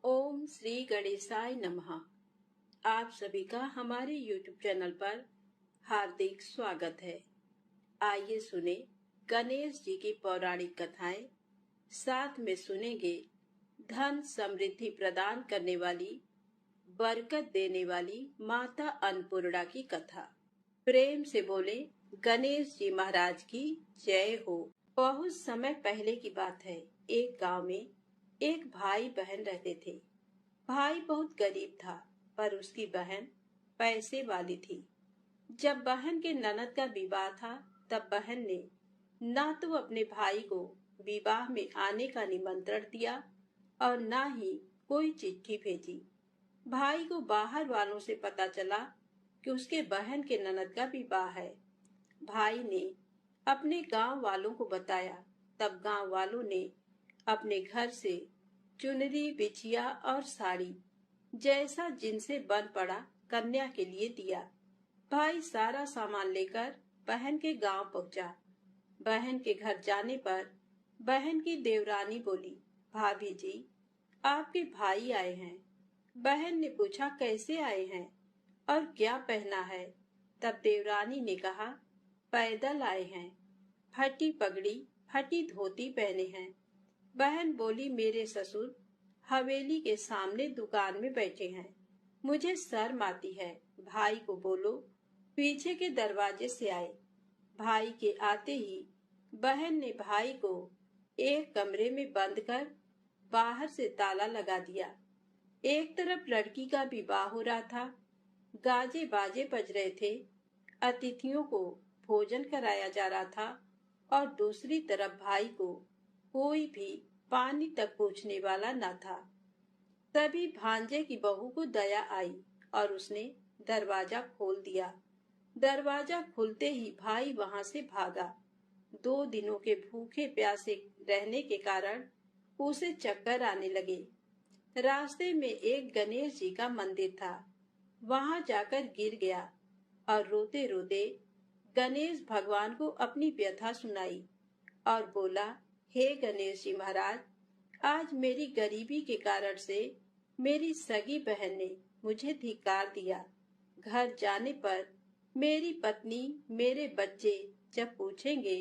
ओम श्री गणेशाय नमः। आप सभी का हमारे YouTube चैनल पर हार्दिक स्वागत है। आइए सुने गणेश जी की पौराणिक कथाएं। साथ में सुनेंगे धन समृद्धि प्रदान करने वाली, बरकत देने वाली माता अन्नपूर्णा की कथा। प्रेम से बोले गणेश जी महाराज की जय हो। बहुत समय पहले की बात है। एक गांव में एक भाई बहन रहते थे। भाई बहुत गरीब था, पर उसकी बहन पैसे वाली थी। जब बहन के ननद का विवाह था, तब बहन ने ना तो अपने भाई को विवाह में आने का निमंत्रण दिया और ना ही कोई चिट्ठी भेजी। भाई को बाहर वालों से पता चला कि उसके बहन के ननद का विवाह है। भाई ने अपने गांव वालों को बताया। तब गांव वालों ने अपने घर से चुनरी, बिछिया और साड़ी जैसा जिनसे बन पड़ा कन्या के लिए दिया। भाई सारा सामान लेकर बहन के गांव पहुंचा। बहन के घर जाने पर बहन की देवरानी बोली, भाभी जी, आपके भाई आए हैं। बहन ने पूछा, कैसे आए हैं और क्या पहना है? तब देवरानी ने कहा, पैदल आए हैं, फटी पगड़ी, फटी धोती पहने हैं। बहन बोली, मेरे ससुर हवेली के सामने दुकान में बैठे हैं, मुझे शर्म आती है। भाई को बोलो पीछे के दरवाजे से आए। भाई के आते ही बहन ने भाई को एक कमरे में बंद कर बाहर से ताला लगा दिया। एक तरफ लड़की का विवाह हो रहा था, गाजे बाजे बज रहे थे, अतिथियों को भोजन कराया जा रहा था, और दूसरी तरफ भाई को कोई भी पानी तक पूछने वाला न था। तभी भांजे की बहू को दया आई और उसने दरवाजा खोल दिया। दरवाजा खुलते ही भाई वहां से भागा। 2 दिनों के भूखे प्यासे रहने के कारण उसे चक्कर आने लगे। रास्ते में एक गणेश जी का मंदिर था, वहां जाकर गिर गया और रोते रोते गणेश भगवान को अपनी व्यथा सुनाई और बोला, हे गणेश जी महाराज, आज मेरी गरीबी के कारण से मेरी सगी बहन ने मुझे धिक्कार दिया। घर जाने पर मेरी पत्नी, मेरे बच्चे जब पूछेंगे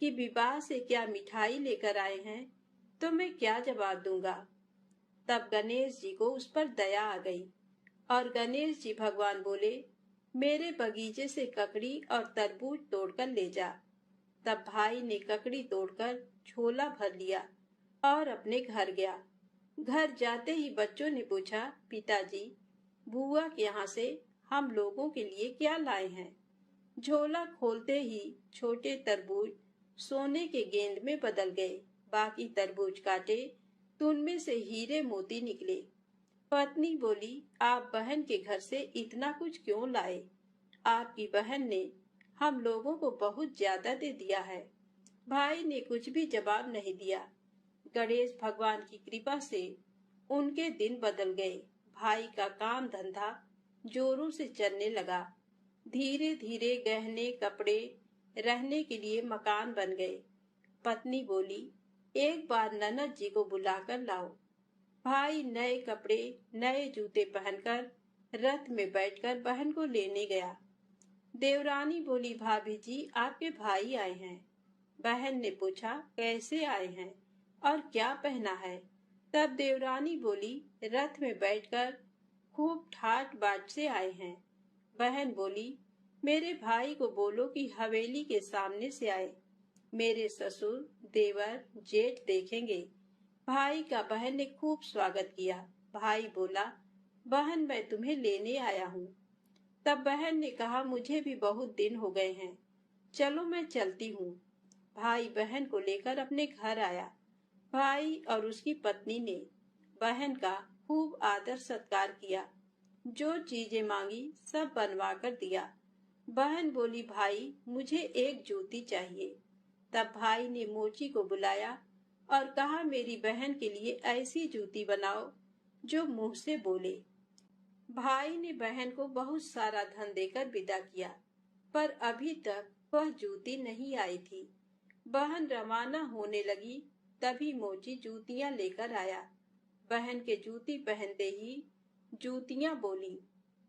कि विवाह से क्या मिठाई लेकर आए हैं, तो मैं क्या जवाब दूंगा? तब गणेश जी को उस पर दया आ गई और गणेश जी भगवान बोले, मेरे बगीचे से ककड़ी और तरबूज तोड़कर ले जा। तब भाई ने ककड़ी तोड़कर झोला भर लिया और अपने घर गया। घर जाते ही बच्चों ने पूछा, पिताजी, बुआ के यहाँ से हम लोगों के लिए क्या लाए हैं? झोला खोलते ही छोटे तरबूज सोने के गेंद में बदल गए। बाकी तरबूज काटे तो उनमें से हीरे मोती निकले। पत्नी बोली, आप बहन के घर से इतना कुछ क्यों लाए? आपकी बहन ने हम लोगों को बहुत ज्यादा दे दिया है। भाई ने कुछ भी जवाब नहीं दिया। गणेश भगवान की कृपा से उनके दिन बदल गए। भाई का काम धंधा जोरों से चलने लगा। धीरे धीरे गहने, कपड़े, रहने के लिए मकान बन गए। पत्नी बोली, एक बार ननद जी को बुलाकर लाओ। भाई नए कपड़े, नए जूते पहनकर रथ में बैठकर बहन को लेने गया। देवरानी बोली, भाभी जी, आपके भाई आए हैं। बहन ने पूछा, कैसे आए हैं और क्या पहना है? तब देवरानी बोली, रथ में बैठकर खूब ठाट बाट से आए हैं। बहन बोली, मेरे भाई को बोलो कि हवेली के सामने से आए, मेरे ससुर, देवर, जेठ देखेंगे। भाई का बहन ने खूब स्वागत किया। भाई बोला, बहन, मैं तुम्हें लेने आया हूँ। तब बहन ने कहा, मुझे भी बहुत दिन हो गए हैं, चलो मैं चलती हूँ। भाई बहन को लेकर अपने घर आया। भाई और उसकी पत्नी ने बहन का खूब आदर सत्कार किया। जो चीजें मांगी सब बनवा कर दिया। बहन बोली, भाई, मुझे एक जूती चाहिए। तब भाई ने मोची को बुलाया और कहा, मेरी बहन के लिए ऐसी जूती बनाओ जो मुंह से बोले। भाई ने बहन को बहुत सारा धन देकर विदा किया, पर अभी तक वह जूती नहीं आई थी। बहन रवाना होने लगी, तभी मोची जूतियां लेकर आया। बहन के जूती पहनते ही जूतियां बोली।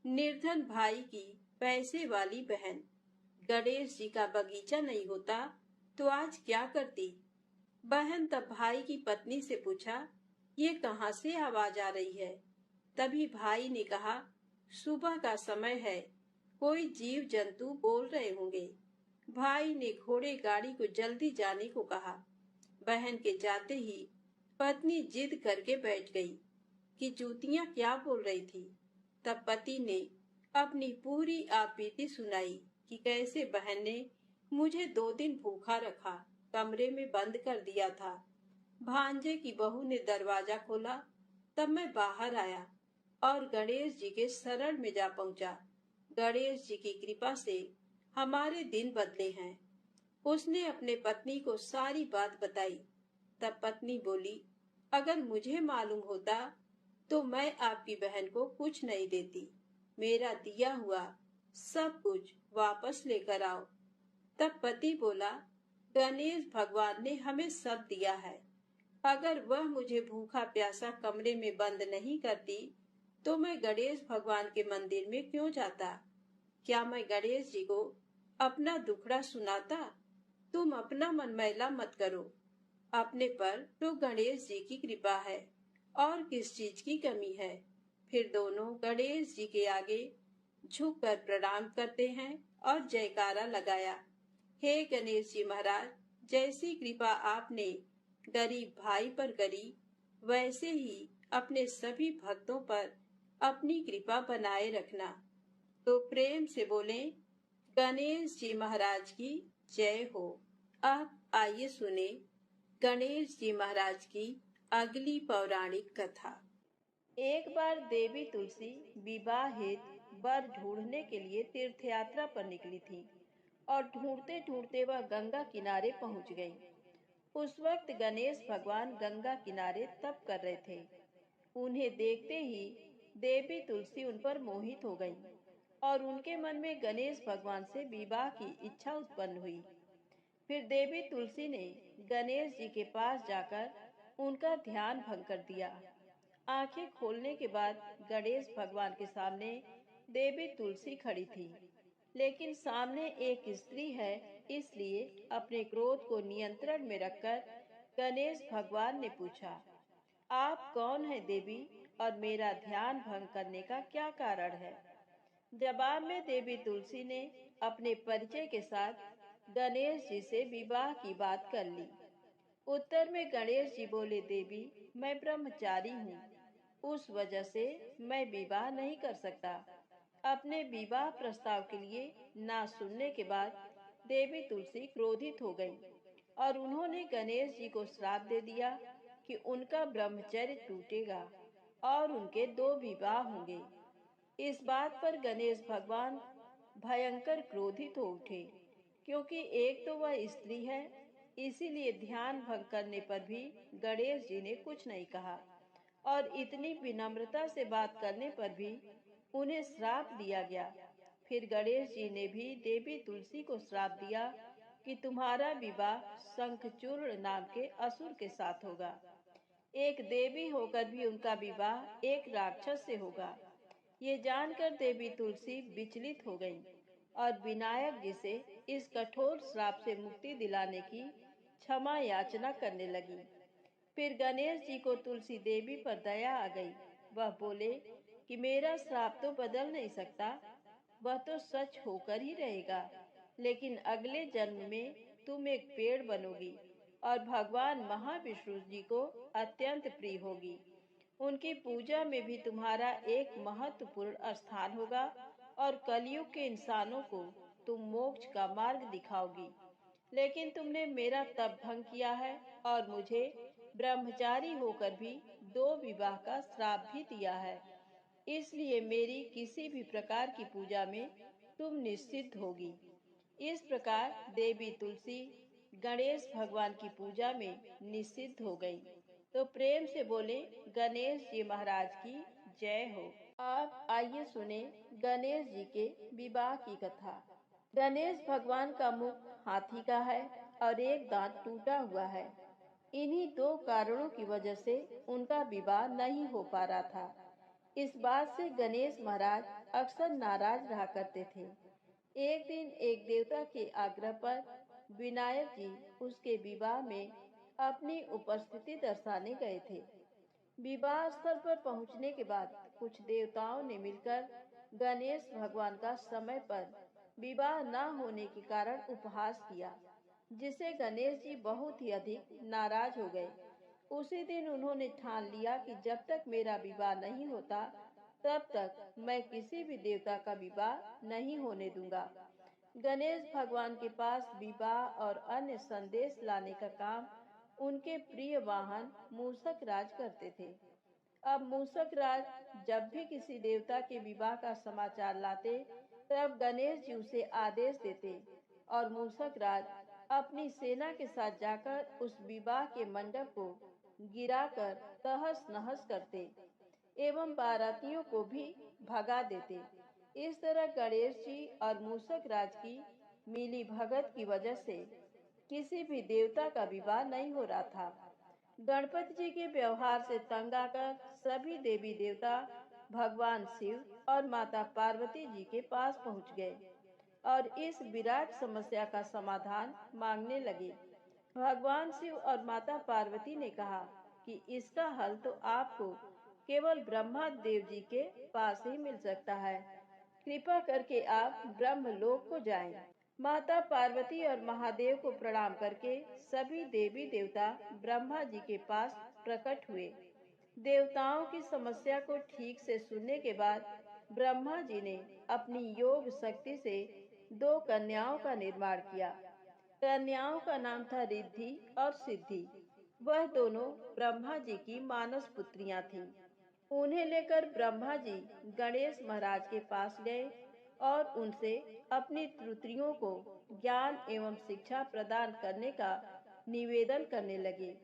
निर्धन भाई की पैसे वाली बहन, गणेश जी का बगीचा नहीं होता तो आज क्या करती। बहन तब भाई की पत्नी से पूछा, ये कहाँ से आवाज आ रही है। तभी भाई ने कहा, सुबह का समय है, कोई जीव जंतु बोल रहे होंगे। भाई ने घोड़े गाड़ी को जल्दी जाने को कहा। बहन के जाते ही पत्नी जिद करके बैठ गई कि जूतियां क्या बोल रही थी। तब पति ने अपनी पूरी आपबीती सुनाई कि कैसे बहन ने मुझे 2 दिन भूखा रखा, कमरे में बंद कर दिया था। भांजे की बहू ने दरवाजा खोला, तब मैं बाहर आया और गणेश जी के शरण में जा पहुंचा। गणेश जी की कृपा से हमारे दिन बदले हैं। उसने अपने पत्नी को सारी बात बताई। तब पत्नी बोली, अगर मुझे मालूम होता तो मैं आपकी बहन को कुछ नहीं देती। मेरा दिया हुआ सब कुछ वापस लेकर आओ। तब पति बोला, गणेश भगवान ने हमें सब दिया है। अगर वह मुझे भूखा प्यासा कमरे में बंद नहीं करती तो मैं गणेश भगवान के मंदिर में क्यों जाता। क्या मैं गणेश जी को अपना दुखड़ा सुनाता। तुम अपना मन मैला मत करो, अपने पर तो गणेश जी की कृपा है और किस चीज की कमी है। फिर दोनों गणेश जी के आगे झुककर प्रणाम करते हैं और जयकारा लगाया। हे गणेश जी महाराज, जैसी कृपा आपने गरीब भाई पर करी, वैसे ही अपने सभी भक्तों पर अपनी कृपा बनाए रखना। तो प्रेम से बोले, गणेश जी महाराज की जय हो। अब आइए सुने गणेश जी महाराज की अगली पौराणिक कथा। एक बार देवी तुलसी विवाह हेतु वर ढूंढने के लिए तीर्थ यात्रा पर निकली थी और ढूंढते ढूंढते वह गंगा किनारे पहुंच गई। उस वक्त गणेश भगवान गंगा किनारे तप कर रहे थे। उन्हें देखते ही देवी तुलसी उन पर मोहित हो गई और उनके मन में गणेश भगवान से विवाह की इच्छा उत्पन्न हुई। फिर देवी तुलसी ने गणेश जी के पास जाकर उनका ध्यान भंग कर दिया। आंखें खोलने के बाद गणेश भगवान के सामने देवी तुलसी खड़ी थी, लेकिन सामने एक स्त्री है, इसलिए अपने क्रोध को नियंत्रण में रखकर गणेश भगवान ने पूछा, आप कौन है देवी और मेरा ध्यान भंग करने का क्या कारण है। जवाब में देवी तुलसी ने अपने परिचय के साथ गणेश जी से विवाह की बात कर ली। उत्तर में गणेश जी बोले, देवी मैं ब्रह्मचारी हूँ, उस वजह से मैं विवाह नहीं कर सकता। अपने विवाह प्रस्ताव के लिए ना सुनने के बाद देवी तुलसी क्रोधित हो गई और उन्होंने गणेश जी को श्राप दे दिया कि उनका ब्रह्मचर्य टूटेगा और उनके 2 विवाह होंगे। इस बात पर गणेश भगवान भयंकर क्रोधित हो उठे, क्योंकि एक तो वह स्त्री है, इसीलिए ध्यान भंग करने पर भी गणेश जी ने कुछ नहीं कहा और इतनी विनम्रता से बात करने पर भी उन्हें श्राप दिया गया। फिर गणेश जी ने भी देवी तुलसी को श्राप दिया कि तुम्हारा विवाह शंखचूर्ण नाम के असुर के साथ होगा। एक देवी होकर भी उनका विवाह एक राक्षस से होगा। ये जानकर देवी तुलसी विचलित हो गईं और विनायक जी से इस कठोर श्राप से मुक्ति दिलाने की क्षमा याचना करने लगी। फिर गणेश जी को तुलसी देवी पर दया आ गई। वह बोले कि मेरा श्राप तो बदल नहीं सकता, वह तो सच होकर ही रहेगा, लेकिन अगले जन्म में तुम एक पेड़ बनोगी और भगवान महाविष्णु जी को अत्यंत प्रिय होगी। उनकी पूजा में भी तुम्हारा एक महत्वपूर्ण स्थान होगा और कलयुग के इंसानों को तुम मोक्ष का मार्ग दिखाओगी। लेकिन तुमने मेरा तप भंग किया है और मुझे ब्रह्मचारी होकर भी 2 विवाह का श्राप भी दिया है, इसलिए मेरी किसी भी प्रकार की पूजा में तुम निश्चित होगी। इस प्रकार देवी तुलसी गणेश भगवान की पूजा में निषिद्ध हो गई। तो प्रेम से बोले, गणेश जी महाराज की जय हो। अब आइए सुने गणेश जी के विवाह की कथा। गणेश भगवान का मुख हाथी का है और एक दांत टूटा हुआ है। इन्हीं दो कारणों की वजह से उनका विवाह नहीं हो पा रहा था। इस बात से गणेश महाराज अक्सर नाराज रहा करते थे। एक दिन एक देवता के आग्रह पर विनायक जी उसके विवाह में अपनी उपस्थिति दर्शाने गए थे। विवाह स्थल पर पहुंचने के बाद कुछ देवताओं ने मिलकर गणेश भगवान का समय पर विवाह न होने के कारण उपहास किया, जिससे गणेश जी बहुत ही अधिक नाराज हो गए। उसी दिन उन्होंने ठान लिया कि जब तक मेरा विवाह नहीं होता तब तक मैं किसी भी देवता का विवाह नहीं होने दूंगा। गणेश भगवान के पास विवाह और अन्य संदेश लाने का काम उनके प्रिय वाहन मूषक राज करते थे। अब मूषक राज जब भी किसी देवता के विवाह का समाचार लाते, तब गणेश जी उसे आदेश देते और मूषक राज अपनी सेना के साथ जाकर उस विवाह के मंडप को गिराकर तहस नहस करते एवं बारातियों को भी भगा देते। इस तरह गणेश जी और मूषक राज की मिली भगत की वजह से किसी भी देवता का विवाह नहीं हो रहा था। गणपति जी के व्यवहार से तंग आकर सभी देवी देवता भगवान शिव और माता पार्वती जी के पास पहुंच गए और इस विराट समस्या का समाधान मांगने लगे। भगवान शिव और माता पार्वती ने कहा कि इसका हल तो आपको केवल ब्रह्मा देव जी के पास ही मिल सकता है। कृपा करके आप ब्रह्मलोक को जाएं। माता पार्वती और महादेव को प्रणाम करके सभी देवी देवता ब्रह्मा जी के पास प्रकट हुए। देवताओं की समस्या को ठीक से सुनने के बाद ब्रह्मा जी ने अपनी योग शक्ति से दो कन्याओं का निर्माण किया। कन्याओं का नाम था रिद्धि और सिद्धि। वह दोनों ब्रह्मा जी की मानस पुत्रियां थीं। उन्हें लेकर ब्रह्मा जी गणेश महाराज के पास गए और उनसे अपनी पुत्रियों को ज्ञान एवं शिक्षा प्रदान करने का निवेदन करने लगे।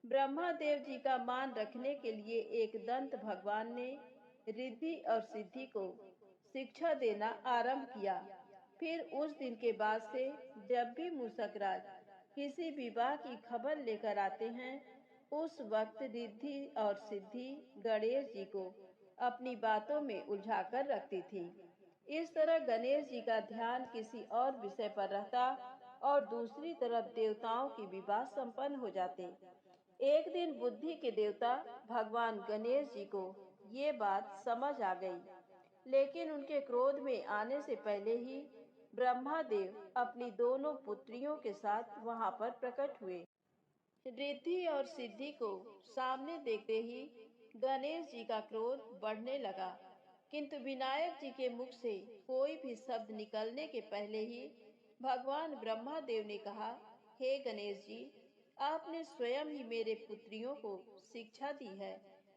ब्रह्मा देव जी का मान रखने के लिए एक दंत भगवान ने रिद्धि और सिद्धि को शिक्षा देना आरंभ किया। फिर उस दिन के बाद से जब भी मूषक राज किसी विवाह की खबर लेकर आते हैं, उस वक्त रिद्धि और सिद्धि गणेश जी को अपनी बातों में उलझाकर रखती थी। इस तरह गणेश जी का ध्यान किसी और विषय पर रहता और दूसरी तरफ देवताओं की विवाह संपन्न हो जाते। एक दिन बुद्धि के देवता भगवान गणेश जी को ये बात समझ आ गई, लेकिन उनके क्रोध में आने से पहले ही ब्रह्मा देव अपनी दोनों पुत्रियों के साथ वहां पर प्रकट हुए। रिद्धि और सिद्धि को सामने देखते ही गणेश जी का क्रोध बढ़ने लगा, किंतु विनायक जी के मुख से कोई भी शब्द निकलने के पहले ही भगवान ब्रह्मा देव ने कहा, हे गणेश जी, आपने स्वयं ही मेरे पुत्रियों को शिक्षा दी है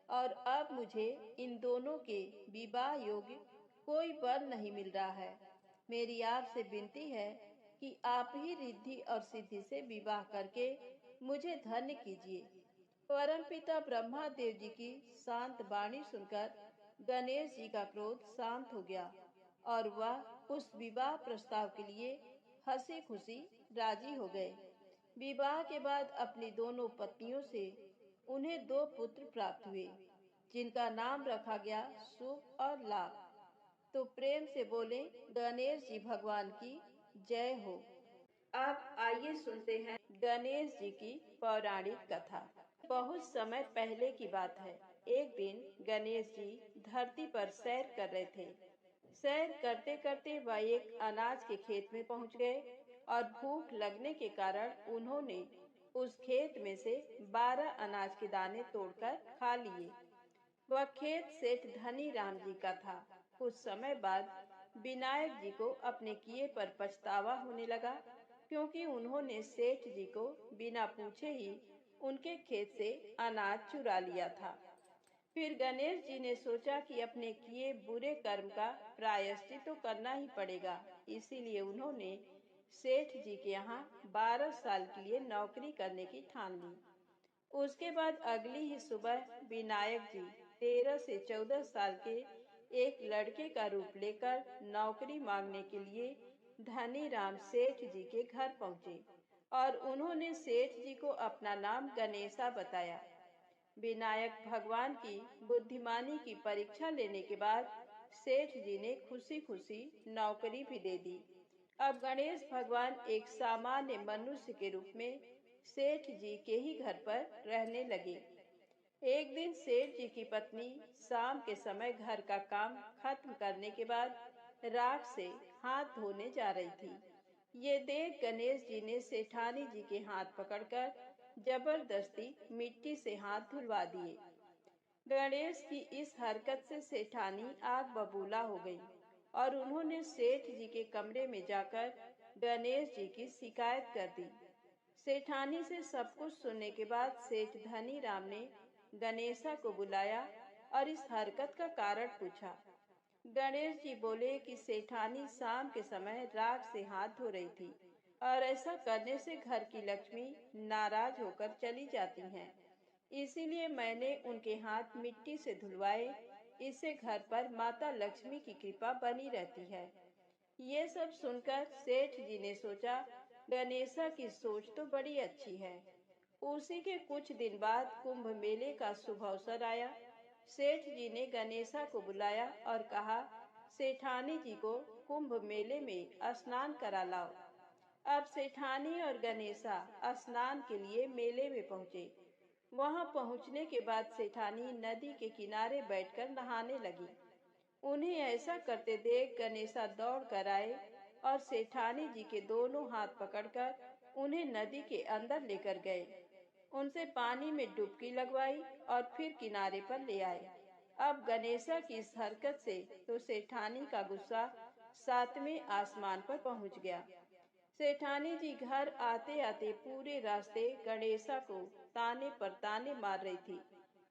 और अब मुझे इन दोनों के विवाह योग्य कोई वर नहीं मिल रहा है। मेरी आपसे विनती है कि आप ही रिद्धि और सिद्धि से विवाह करके मुझे धन्य कीजिए। परमपिता ब्रह्मा देव जी की शांत वाणी सुनकर गणेश जी का क्रोध शांत हो गया और वह उस विवाह प्रस्ताव के लिए हंसी खुशी राजी हो गए। विवाह के बाद अपनी दोनों पत्नियों से उन्हें दो पुत्र प्राप्त हुए, जिनका नाम रखा गया शुभ और लाभ। तो प्रेम से बोले गणेश जी भगवान की जय हो। अब आइए सुनते हैं गणेश जी की पौराणिक कथा। बहुत समय पहले की बात है। एक दिन गणेश जी धरती पर सैर कर रहे थे। सैर करते करते वह एक अनाज के खेत में पहुंच गए और भूख लगने के कारण उन्होंने उस खेत में से 12 अनाज के दाने तोड़कर खा लिए। वह खेत सेठ धनी राम जी का था। कुछ समय बाद विनायक जी को अपने किए पर पछतावा होने लगा, क्योंकि उन्होंने सेठ जी को बिना पूछे ही उनके खेत से अनाज चुरा लिया था। फिर गणेश जी ने सोचा कि अपने किए बुरे कर्म का प्रायश्चित तो करना ही पड़ेगा। इसीलिए उन्होंने सेठ जी के यहाँ 12 साल के लिए नौकरी करने की ठान ली। उसके बाद अगली ही सुबह विनायक जी 13 से 14 साल के एक लड़के का रूप लेकर नौकरी मांगने के लिए धनी राम सेठ जी के घर पहुंचे और उन्होंने सेठ जी को अपना नाम गणेशा बताया। विनायक भगवान की बुद्धिमानी की परीक्षा लेने के बाद सेठ जी ने खुशी खुशी नौकरी भी दे दी। अब गणेश भगवान एक सामान्य मनुष्य के रूप में सेठ जी के ही घर पर रहने लगे। एक दिन सेठ जी की पत्नी शाम के समय घर का काम खत्म करने के बाद राख से हाथ धोने जा रही थी। ये देख गणेश जी ने सेठानी जी के हाथ पकड़कर जबरदस्ती मिट्टी से हाथ धुलवा दिए। गणेश की इस हरकत से सेठानी आग बबूला हो गई और उन्होंने सेठ जी के कमरे में जाकर गणेश जी की शिकायत कर दी। सेठानी से सब कुछ सुनने के बाद सेठ धनी राम ने गणेशा को बुलाया और इस हरकत का कारण पूछा। गणेश जी बोले कि सेठानी शाम के समय राख से हाथ धो रही थी और ऐसा करने से घर की लक्ष्मी नाराज होकर चली जाती हैं। इसीलिए मैंने उनके हाथ मिट्टी से धुलवाए। इससे घर पर माता लक्ष्मी की कृपा बनी रहती है। ये सब सुनकर सेठ जी ने सोचा, गणेशा की सोच तो बड़ी अच्छी है। उसी के कुछ दिन बाद कुंभ मेले का शुभ अवसर आया। सेठ जी ने गणेशा को बुलाया और कहा, सेठानी जी को कुंभ मेले में स्नान करा लाओ। अब सेठानी और गणेशा स्नान के लिए मेले में पहुंचे। वहां पहुंचने के बाद सेठानी नदी के किनारे बैठकर नहाने लगी। उन्हें ऐसा करते देख गणेशा दौड़ कर आए और सेठानी जी के दोनों हाथ पकड़कर उन्हें नदी के अंदर लेकर गए। उनसे पानी में डुबकी लगवाई और फिर किनारे पर ले आए। अब गणेशा की इस हरकत से तो सेठानी का गुस्सा 7वें आसमान पर पहुंच गया। सेठानी जी घर आते आते पूरे रास्ते गणेशा को ताने पर ताने मार रही थी,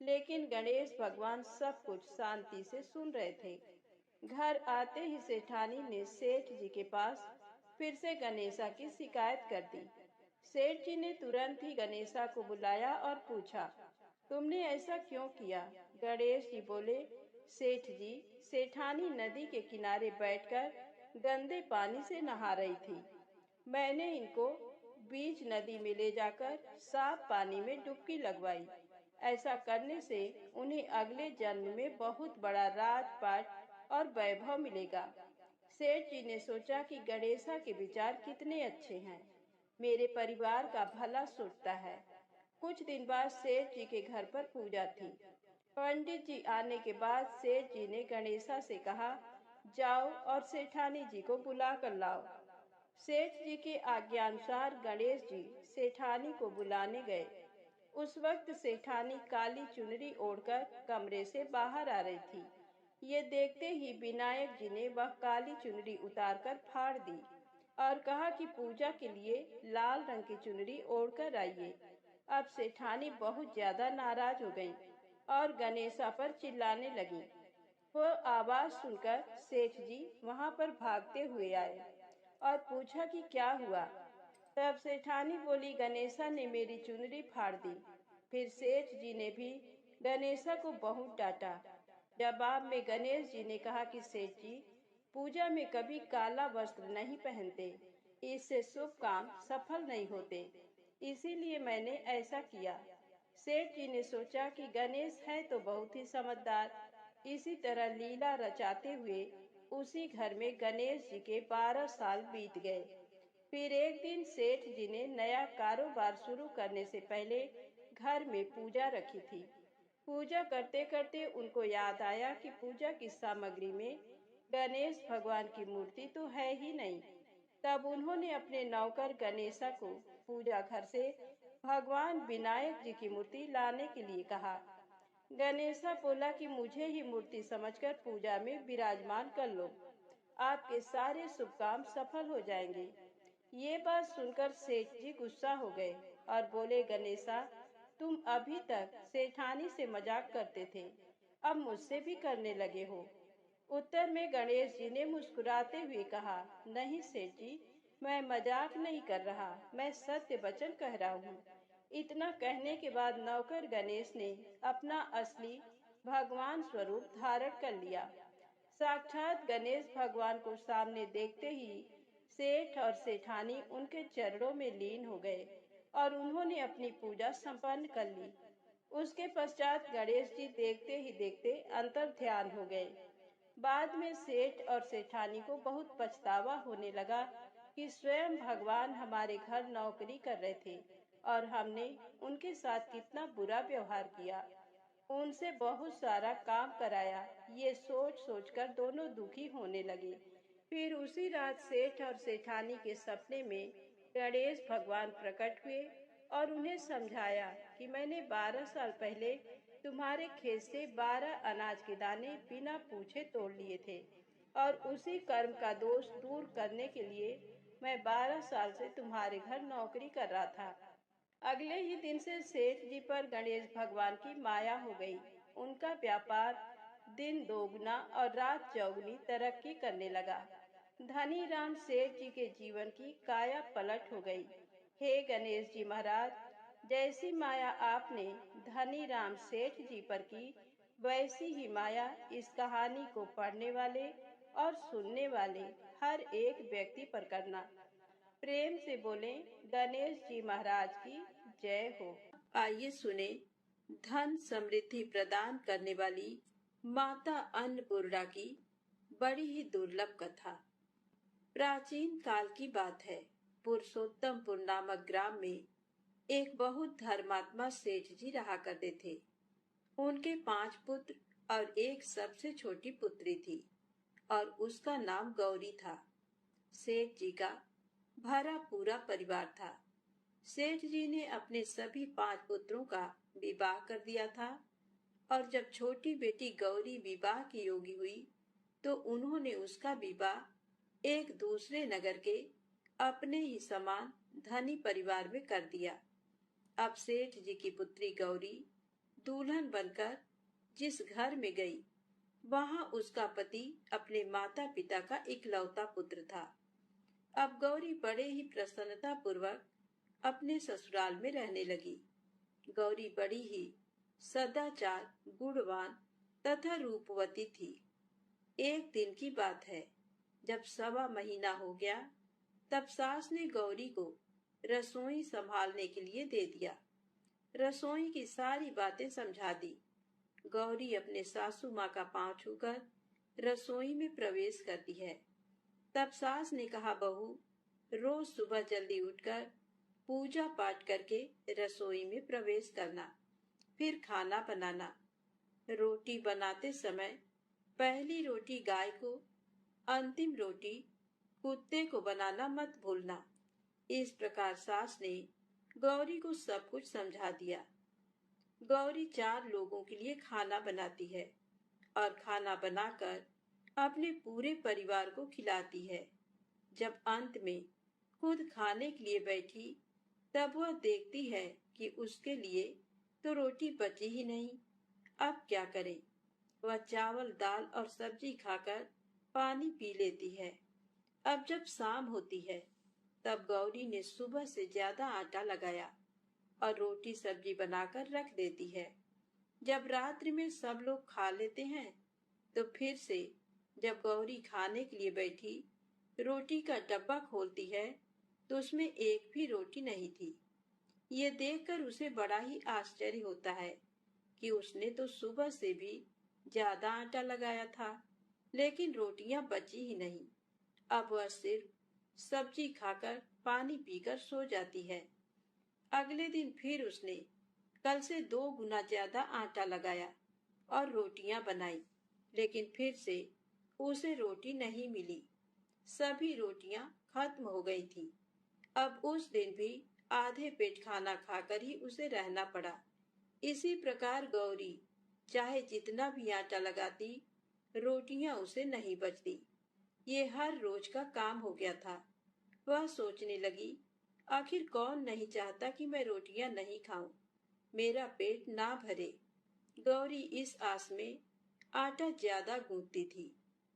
लेकिन गणेश भगवान सब कुछ शांति से सुन रहे थे। घर आते ही सेठानी ने सेठ जी के पास फिर से गणेशा की शिकायत कर दी। सेठ जी ने तुरंत ही गणेशा को बुलाया और पूछा, तुमने ऐसा क्यों किया? गणेश जी बोले, सेठ जी, सेठानी नदी के किनारे बैठकर गंदे पानी से नहा रही थी। मैंने इनको बीच नदी में ले जाकर साफ पानी में डुबकी लगवाई। ऐसा करने से उन्हें अगले जन्म में बहुत बड़ा राजपाट और वैभव मिलेगा। सेठ जी ने सोचा कि गणेशा के विचार कितने अच्छे हैं, मेरे परिवार का भला सोचता है। कुछ दिन बाद सेठ जी के घर पर पूजा थी। पंडित जी आने के बाद सेठ जी ने गणेशा से कहा, जाओ और सेठानी जी को बुला कर लाओ। सेठ जी के आज्ञानुसार गणेश जी सेठानी को बुलाने गए। उस वक्त सेठानी काली चुनरी ओढ़कर कमरे से बाहर आ रही थी। ये देखते ही विनायक जी ने वह काली चुनरी उतारकर फाड़ दी और कहा कि पूजा के लिए लाल रंग की चुनरी ओढ़कर आइए। अब सेठानी बहुत ज्यादा नाराज हो गईं और गणेशा पर चिल्लाने लगी। वो आवाज सुनकर सेठ जी वहां पर भागते हुए आए और पूछा कि क्या हुआ। तब सेठानी बोली, गणेशा ने मेरी चुनरी फाड़ दी। फिर सेठ जी ने भी गणेशा को बहुत डांटा। जवाब में गणेश जी ने कहा कि सेठ जी, पूजा में कभी काला वस्त्र नहीं पहनते, इससे शुभ काम सफल नहीं होते, इसीलिए मैंने ऐसा किया। सेठ जी ने सोचा कि गणेश है तो बहुत ही समझदार। इसी तरह लीला रचाते हुए उसी घर में गणेश जी के 12 साल बीत गए। फिर एक दिन सेठ जी ने नया कारोबार शुरू करने से पहले घर में पूजा रखी थी। पूजा करते करते उनको याद आया कि पूजा की सामग्री में गणेश भगवान की मूर्ति तो है ही नहीं। तब उन्होंने अपने नौकर गणेशा को पूजा घर से भगवान विनायक जी की मूर्ति लाने के लिए कहा। गणेशा बोला कि मुझे ही मूर्ति समझकर पूजा में विराजमान कर लो, आपके सारे शुभ काम सफल हो जाएंगे। ये बात सुनकर सेठ जी गुस्सा हो गए और बोले, गणेशा, तुम अभी तक सेठानी से मजाक करते थे, अब मुझसे भी करने लगे हो। उत्तर में गणेश जी ने मुस्कुराते हुए कहा, नहीं सेठ जी, मैं मजाक नहीं कर रहा, मैं सत्य वचन कह रहा हूँ। इतना कहने के बाद नौकर गणेश ने अपना असली भगवान स्वरूप धारण कर लिया। साक्षात गणेश भगवान को सामने देखते ही सेठ और सेठानी उनके चरणों में लीन हो गए और उन्होंने अपनी पूजा संपन्न कर ली। उसके पश्चात गणेश जी देखते ही देखते अंतर ध्यान हो गए। बाद में सेठ और सेठानी को बहुत पछतावा होने लगा कि स्वयं भगवान हमारे घर नौकरी कर रहे थे और हमने उनके साथ कितना बुरा व्यवहार किया, उनसे बहुत सारा काम कराया। ये सोच सोचकर दोनों दुखी होने लगे। फिर उसी रात सेठ और सेठानी के सपने में गणेश भगवान प्रकट हुए और उन्हें समझाया कि मैंने 12 साल पहले तुम्हारे खेत से 12 अनाज के दाने बिना पूछे तोड़ लिए थे और उसी कर्म का दोष दूर करने के लिए मैं 12 साल से तुम्हारे घर नौकरी कर रहा था। अगले ही दिन से सेठ जी पर गणेश भगवान की माया हो गई। उनका व्यापार दिन दोगुना और रात चौगुनी तरक्की करने लगा। धनी राम सेठ जी के जीवन की काया पलट हो गई। हे गणेश जी महाराज, जैसी माया आपने धनी राम सेठ जी पर की, वैसी ही माया इस कहानी को पढ़ने वाले और सुनने वाले हर एक व्यक्ति पर करना। प्रेम से बोले गणेश जी महाराज की जय हो। आइए सुने धन समृद्धि प्रदान करने वाली माता अन्नपूर्णा की बड़ी ही दुर्लभ कथा। प्राचीन काल की बात है। पुरुषोत्तमपुर नामक ग्राम में एक बहुत धर्मात्मा सेठ जी रहा करते थे। उनके 5 पुत्र और एक सबसे छोटी पुत्री थी और उसका नाम गौरी था। सेठ जी का भरा पूरा परिवार था। सेठ जी ने अपने सभी 5 पुत्रों का विवाह कर दिया था और जब छोटी बेटी गौरी विवाह की योग्य हुई तो उन्होंने उसका विवाह एक दूसरे नगर के अपने ही समान धनी परिवार में कर दिया। अब सेठ जी की पुत्री गौरी दुल्हन बनकर जिस घर में गई, वहां उसका पति अपने माता पिता का इकलौता पुत्र था। अब गौरी बड़े ही प्रसन्नता पूर्वक अपने ससुराल में रहने लगी। गौरी बड़ी ही सदाचार, गुणवान तथा रूपवती थी। एक दिन की बात है, जब 1.25 महीना हो गया, तब सास ने गौरी को रसोई संभालने के लिए दे दिया। रसोई की सारी बातें समझा दी। गौरी अपने सासू माँ का पांव छूकर रसोई में प्रवेश करती है। तब सास ने कहा, बहू, रोज सुबह जल्दी उठकर पूजा पाठ करके रसोई में प्रवेश करना, फिर खाना बनाना। रोटी बनाते समय पहली रोटी गाय को, अंतिम रोटी कुत्ते को बनाना मत भूलना। इस प्रकार सास ने गौरी को सब कुछ समझा दिया। गौरी 4 लोगों के लिए खाना बनाती है और खाना बनाकर अपने पूरे परिवार को खिलाती है। जब अंत में खुद खाने के लिए बैठी, तब वह देखती है कि उसके लिए तो रोटी बची ही नहीं। अब क्या करे? वह चावल, दाल और सब्जी खाकर पानी पी लेती है। अब जब शाम होती है, तब गौरी ने सुबह से ज्यादा आटा लगाया और रोटी सब्जी बनाकर रख देती है। जब रात्रि में सब लोग खा लेते हैं, तो फिर से जब गौरी खाने के लिए बैठी, रोटी का डब्बा खोलती है तो उसमें एक भी रोटी नहीं थी। ये देखकर उसे बड़ा ही आश्चर्य होता है कि उसने तो सुबह से भी ज्यादा आटा लगाया था, लेकिन रोटियां बची ही नहीं। अब वह सिर्फ सब्जी खाकर पानी पीकर सो जाती है। अगले दिन फिर उसने कल से 2 गुना ज्यादा आटा लगाया और रोटियां बनाई, लेकिन फिर से उसे रोटी नहीं मिली। सभी रोटियां खत्म हो गई थी। अब उस दिन भी आधे पेट खाना खाकर ही उसे रहना पड़ा। इसी प्रकार गौरी चाहे जितना भी आटा लगाती, रोटियां उसे नहीं बचती। ये हर रोज का काम हो गया था। वह सोचने लगी, आखिर कौन नहीं चाहता कि मैं रोटियां नहीं खाऊं, मेरा पेट ना भरे। गौरी इस आस में आटा ज्यादा गूंथती थी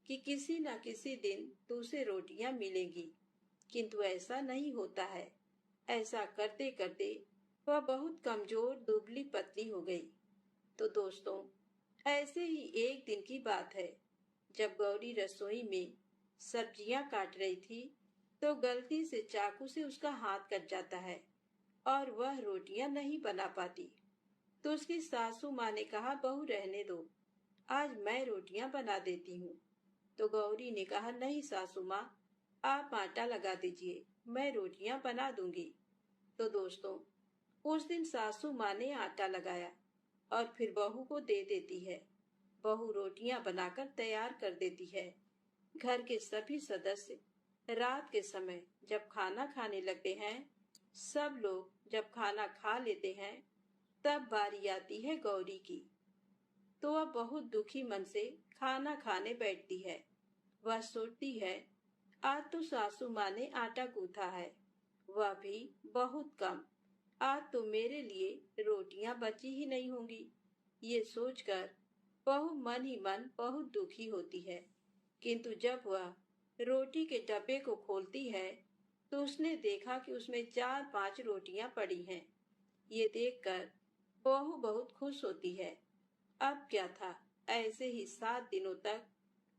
कि किसी न किसी दिन तो उसे रोटियां मिलेंगी, किंतु ऐसा नहीं होता है। ऐसा करते करते वह बहुत कमजोर, दुबली पतली हो गई। तो दोस्तों, ऐसे ही एक दिन की बात है, जब गौरी रसोई में सब्जियां काट रही थी, तो गलती से चाकू से उसका हाथ कट जाता है और वह रोटियां नहीं बना पाती। तो उसकी सासू माँ ने कहा, बहू रहने दो, आज मैं रोटियां बना देती हूँ। तो गौरी ने कहा, नहीं सासू माँ, आप आटा लगा दीजिए, मैं रोटियां बना दूंगी। तो दोस्तों, उस दिन सासू माँ ने आटा लगाया और फिर बहू को दे देती है। बहू रोटियां बनाकर तैयार कर देती है। घर के सभी सदस्य रात के समय जब खाना खाने लगते हैं, सब लोग जब खाना खा लेते हैं, तब बारी आती है गौरी की। तो वह बहुत दुखी मन से खाना खाने बैठती है। वह सोचती है, आज तो सासू माँ ने आटा गूंथा है, वह भी बहुत कम। आज तो मेरे लिए रोटियां बची ही नहीं होंगी। ये सोचकर बहू मन ही मन बहुत दुखी होती है। किंतु जब वह रोटी के डब्बे को खोलती है, तो उसने देखा कि उसमें 4-5 रोटियां पड़ी हैं। ये देखकर बहू बहुत खुश होती है। अब क्या था, ऐसे ही 7 दिनों तक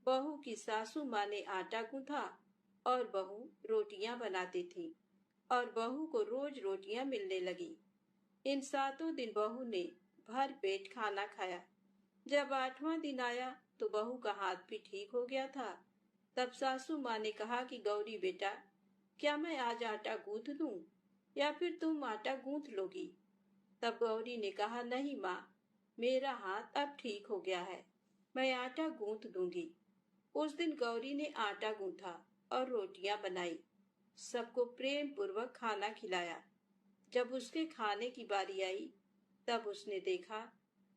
बहू की सासू माँ ने आटा गूंथा और बहू रोटियां बनाती थी और बहू को रोज रोटियां मिलने लगी। इन 7 दिन बहू ने भर पेट खाना खाया। जब 8वां दिन आया तो बहू का हाथ भी ठीक हो गया था। तब सासू माँ ने कहा कि गौरी बेटा, क्या मैं आज आटा गूंथ दूं या फिर तुम आटा गूंथ लोगी? तब गौरी ने कहा, नहीं माँ, मेरा हाथ अब ठीक हो गया है, मैं आटा गूंथ दूंगी। उस दिन गौरी ने आटा गूंथा और रोटियां बनाई, सबको प्रेम पूर्वक खाना खिलाया। जब उसके खाने की बारी आई, तब उसने देखा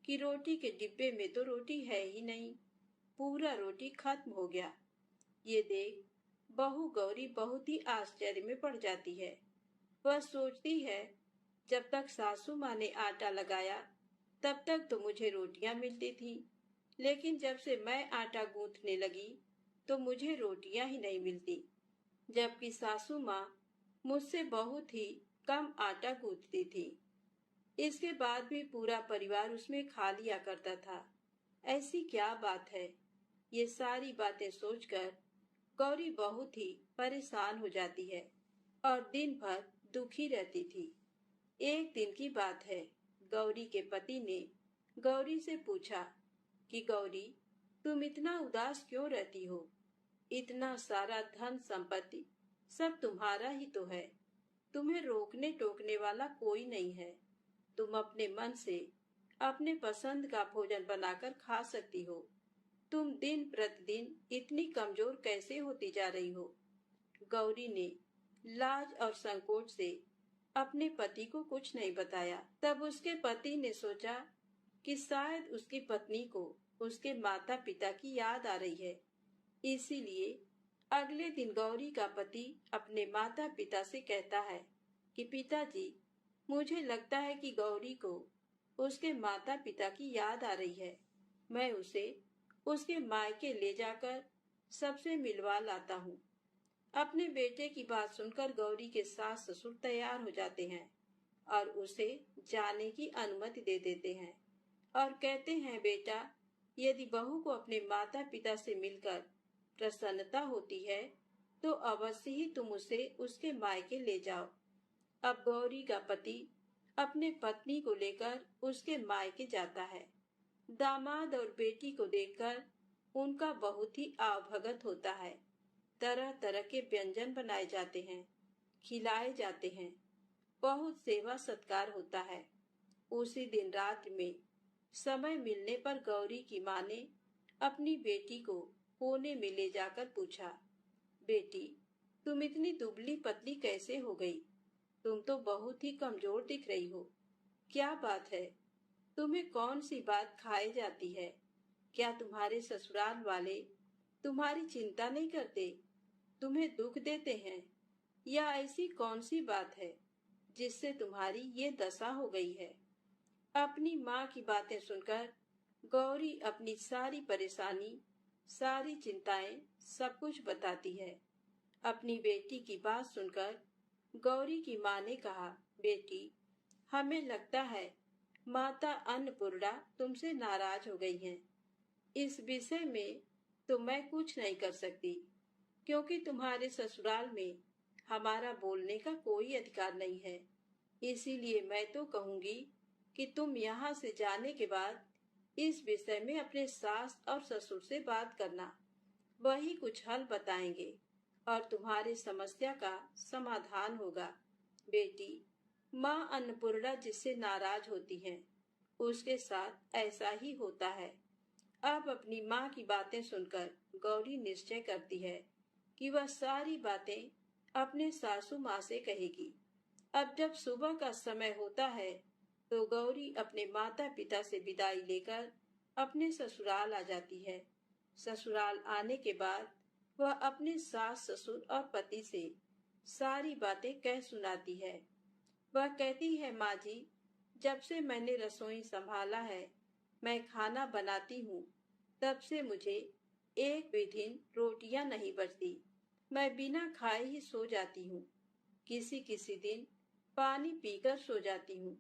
कि रोटी के डिब्बे में तो रोटी है ही नहीं, पूरा रोटी खत्म हो गया। ये देख बहू गौरी बहुत ही आश्चर्य में पड़ जाती है। वह सोचती है, जब तक सासू माँ ने आटा लगाया तब तक तो मुझे रोटियां मिलती थी, लेकिन जब से मैं आटा गूंथने लगी तो मुझे रोटियां ही नहीं मिलती, जबकि सासू माँ मुझसे बहुत ही कम आटा गूंथती थी। इसके बाद भी पूरा परिवार उसमें खा लिया करता था। ऐसी क्या बात है? ये सारी बातें सोचकर गौरी बहुत ही परेशान हो जाती है और दिन भर दुखी रहती थी। एक दिन की बात है, गौरी के पति ने गौरी से पूछा कि गौरी, तुम इतना उदास क्यों रहती हो? इतना सारा धन संपत्ति सब तुम्हारा ही तो है, तुम्हें रोकने टोकने वाला कोई नहीं है। तुम अपने मन से अपने पसंद का भोजन बनाकर खा सकती हो। तुम दिन प्रतिदिन इतनी कमजोर कैसे होती जा रही हो? गौरी ने लाज और संकोच से अपने पति को कुछ नहीं बताया। तब उसके पति ने सोचा कि शायद उसकी पत्नी को उसके माता पिता की याद आ रही है। इसीलिए अगले दिन गौरी का पति अपने माता पिता से कहता है कि पिताजी, मुझे लगता है कि गौरी को उसके माता पिता की याद आ रही है। मैं उसे उसके मायके ले जाकर सबसे मिलवा लाता हूँ। अपने बेटे की बात सुनकर गौरी के सास ससुर तैयार हो जाते हैं और उसे जाने की अनुमति दे देते हैं और कहते हैं, बेटा, यदि बहू को अपने माता पिता से मिलकर प्रसन्नता होती है तो अवश्य ही तुम उसे उसके मायके ले जाओ। अब गौरी का पति अपने पत्नी को लेकर उसके मायके जाता है। दामाद और बेटी को देखकर उनका बहुत ही आवभगत होता है। तरह तरह के व्यंजन बनाए जाते हैं, खिलाए जाते हैं, बहुत सेवा सत्कार होता है। उसी दिन रात में समय मिलने पर गौरी की माँ ने अपनी बेटी को कोने में ले जाकर पूछा, बेटी, तुम इतनी दुबली पतली कैसे हो गई? तुम तो बहुत ही कमजोर दिख रही हो। क्या बात है? तुम्हें कौन सी बात खाई जाती है? क्या तुम्हारे ससुराल वाले तुम्हारी चिंता नहीं करते, तुम्हें दुख देते हैं? या ऐसी कौन सी बात है जिससे तुम्हारी ये दशा हो गई है? अपनी माँ की बातें सुनकर गौरी अपनी सारी परेशानी, सारी चिंताएं, सब कुछ बताती है। अपनी बेटी की बात सुनकर गौरी की माँ ने कहा, बेटी, हमें लगता है माता अन्नपूर्णा तुमसे नाराज हो गई हैं। इस विषय में तो मैं कुछ नहीं कर सकती, क्योंकि तुम्हारे ससुराल में हमारा बोलने का कोई अधिकार नहीं है। इसीलिए मैं तो कहूंगी कि तुम यहाँ से जाने के बाद इस विषय में अपने सास और ससुर से बात करना। वही कुछ हल बताएंगे और तुम्हारी समस्या का समाधान होगा। बेटी, माँ अन्नपूर्णा जिससे नाराज होती हैं, उसके साथ ऐसा ही होता है। अब अपनी माँ की बातें सुनकर गौरी निश्चय करती है कि वह सारी बातें अपने सासू माँ से कहेगी। अब जब सुबह का समय होता है तो गौरी अपने माता पिता से विदाई लेकर अपने ससुराल आ जाती है। ससुराल आने के बाद वह अपने सास ससुर और पति से सारी बातें कह सुनाती है। वह कहती है, माँ जी, जब से मैंने रसोई संभाला है, मैं खाना बनाती हूँ, तब से मुझे एक भी दिन रोटियां नहीं बचती। मैं बिना खाए ही सो जाती हूँ। किसी किसी दिन पानी पीकर सो जाती हूँ।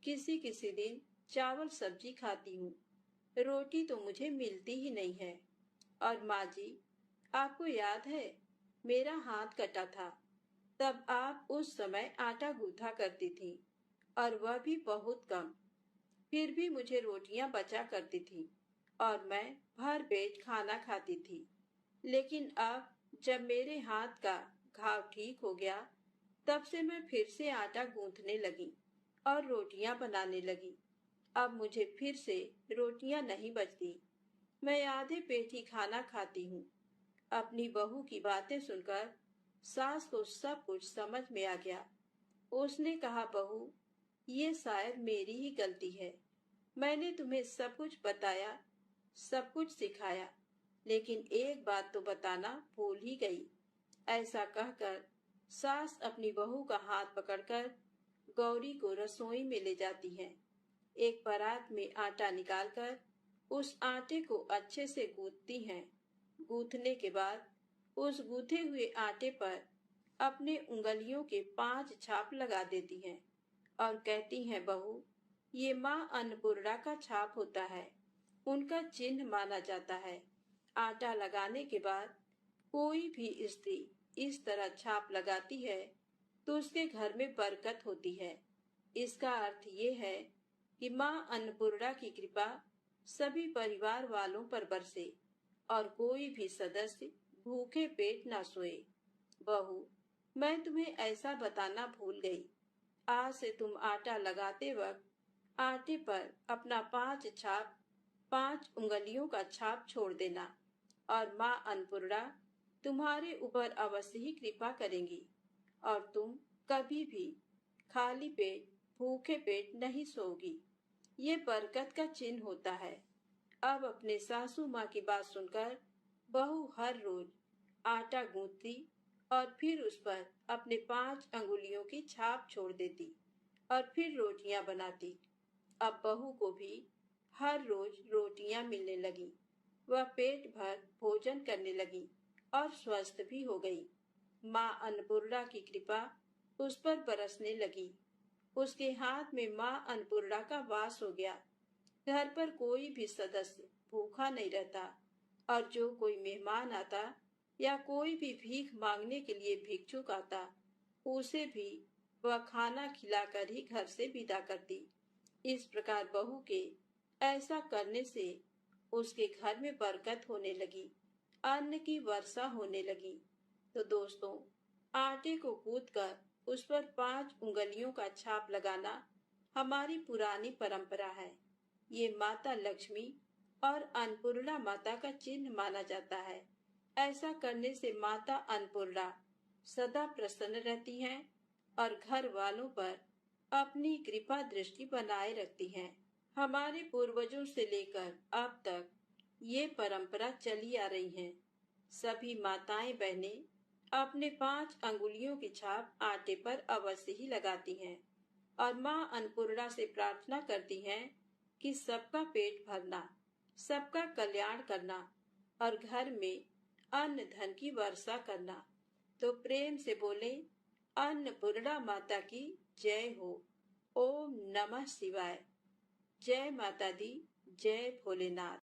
किसी किसी दिन चावल सब्जी खाती हूँ। रोटी तो मुझे मिलती ही नहीं है। और माँ जी, आपको याद है, मेरा हाथ कटा था, तब आप उस समय आटा गूंथा करती थी, और वह भी बहुत कम। फिर भी मुझे रोटियां बचा करती थी और मैं भर पेट खाना खाती थी। लेकिन अब जब मेरे हाथ का घाव ठीक हो गया, तब से मैं फिर से आटा गूंथने लगी और रोटियां बनाने लगी। अब मुझे फिर से रोटियां नहीं बचती। मैं आधे पेट ही खाना खाती हूँ। अपनी बहू की बातें सुनकर सास को सब कुछ समझ में आ गया। उसने कहा, बहू, ये शायद मेरी ही गलती है। मैंने तुम्हें सब कुछ बताया, सब कुछ सिखाया, लेकिन एक बात तो बताना भूल ही गई। ऐसा कहकर सास अपनी बहू का हाथ पकड़कर गौरी को रसोई में ले जाती है। एक परात में आटा निकालकर उस आटे को अच्छे से गूंथती हैं। गूंथने के बाद उस गूंथे हुए आटे पर अपने उंगलियों के 5 छाप लगा देती हैं और कहती हैं, बहू, ये माँ अन्नपूर्णा का छाप होता है, उनका चिन्ह माना जाता है। आटा लगाने के बाद कोई भी स्त्री इस तरह छाप लगाती है तो उसके घर में बरकत होती है। इसका अर्थ ये है कि माँ अन्नपूर्णा की कृपा सभी परिवार वालों पर बरसे और कोई भी सदस्य भूखे पेट ना सोए। बहू, मैं तुम्हें ऐसा बताना भूल गई। आज से तुम आटा लगाते वक्त आटे पर अपना 5 छाप, 5 उंगलियों का छाप छोड़ देना और माँ अन्नपूर्णा तुम्हारे ऊपर अवश्य ही कृपा करेंगी और तुम कभी भी खाली पेट, भूखे पेट नहीं सोओगी। ये बरकत का चिन्ह होता है। अब अपने सासू माँ की बात सुनकर बहू हर रोज आटा गूंथती और फिर उस पर अपने 5 अंगुलियों की छाप छोड़ देती और फिर रोटियां बनाती। अब बहू को भी हर रोज रोटियां मिलने लगी। वह पेट भर भोजन करने लगी और स्वस्थ भी हो गई। माँ अन्नपूर्णा की कृपा उस पर बरसने लगी। उसके हाथ में माँ अन्नपूर्णा का वास हो गया। घर पर कोई भी सदस्य भूखा नहीं रहता और जो कोई मेहमान आता या कोई भी भीख मांगने के लिए भिक्षुक आता, उसे भी वह खाना खिलाकर ही घर से विदा करती। इस प्रकार बहू के ऐसा करने से उसके घर में बरकत होने लगी, अन्न की वर्षा होने लगी। तो दोस्तों, आटे को गूंथ कर उस पर 5 उंगलियों का छाप लगाना हमारी पुरानी परंपरा है। ये माता लक्ष्मी और अन्नपूर्णा माता का चिन्ह माना जाता है। ऐसा करने से माता अन्नपूर्णा सदा प्रसन्न रहती हैं और घर वालों पर अपनी कृपा दृष्टि बनाए रखती हैं। हमारे पूर्वजों से लेकर अब तक ये परंपरा चली आ रही है। सभी माताएं बहनें अपने 5 अंगुलियों की छाप आटे पर अवश्य ही लगाती हैं और माँ अन्नपूर्णा से प्रार्थना करती हैं कि सबका पेट भरना, सबका कल्याण करना और घर में अन्न धन की वर्षा करना। तो प्रेम से बोले, अन्नपूर्णा माता की जय हो। ओम नमः शिवाय। जय माता दी, जय भोलेनाथ।